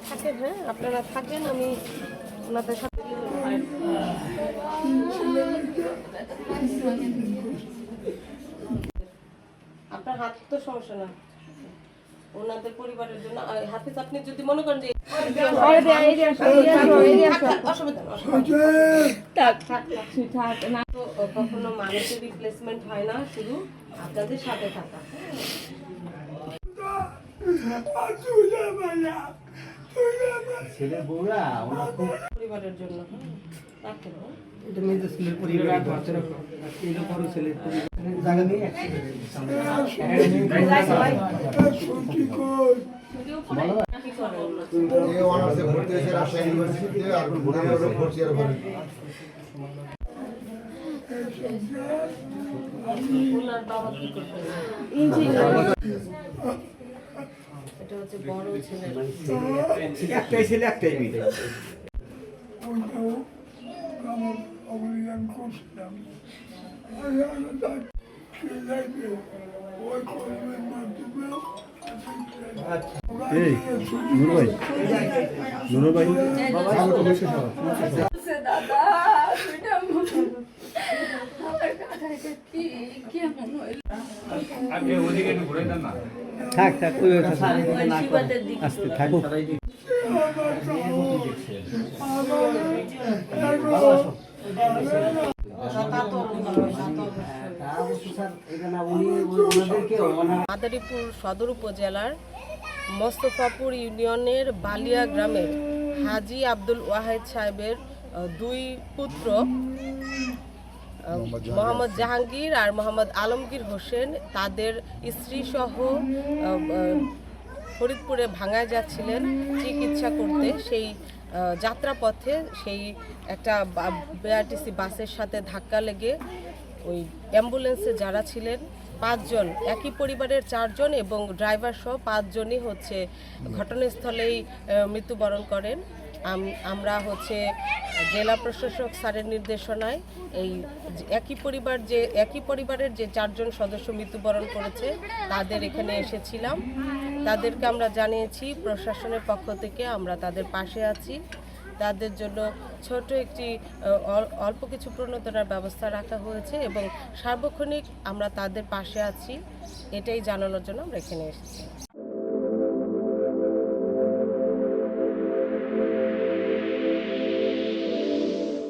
থাকেন, হ্যাঁ আপনারা থাকেন, আমি ওনাদের সাথে আপনার হাত তো সমস্যা না, ওনাদের পরিবারের জন্য হাফিজ আপনি যদি মনে করেন যে কখনো মানুষের রিপ্লেসমেন্ট হয় না, শুধু আপনাদের সাথে থাকা পরিবারের জন্য রাখেন। এটা মেয়েদের ছেলের পরিবার বড় ছেলের জায়গা নিয়ে এটা হচ্ছে বড় ছেলে, একটাই ছেলে একটাই মেয়ে। অবদান করছিলাম থাক থাক আসতে থাকো। মাদারীপুর সদর উপজেলার মোস্তফাপুর ইউনিয়নের বালিয়া গ্রামের হাজী আব্দুল ওয়াহেদ সাহেবের দুই পুত্র মোহাম্মদ জাহাঙ্গীর আর মোহাম্মদ আলমগীর হোসেন তাদের স্ত্রী সহ ফরিদপুরে ভাঙ্গায় যাচ্ছিলেন চিকিৎসা করতে। সেই যাত্রাপথে সেই একটা বিআরটিসি বাসের সাথে ধাক্কা লেগে ওই অ্যাম্বুলেন্সে যারা ছিলেন 5 জন, একই পরিবারের 4 জন এবং ড্রাইভার সহ 5 জনই হচ্ছে ঘটনাস্থলেই মৃত্যুবরণ করেন। আমরা হচ্ছে জেলা প্রশাসক স্যারের নির্দেশনায় এই একই পরিবারের যে 4 জন সদস্য মৃত্যুবরণ করেছে তাদের এখানে এসেছিলাম। তাদেরকে আমরা জানিয়েছি প্রশাসনের পক্ষ থেকে আমরা তাদের পাশে আছি, তাদের জন্য ছোট একটি অল্প কিছু প্রণোদনার ব্যবস্থা রাখা হয়েছে এবং সার্বক্ষণিক আমরা তাদের পাশে আছি, এটাই জানানোর জন্য আমরা এখানে এসেছি।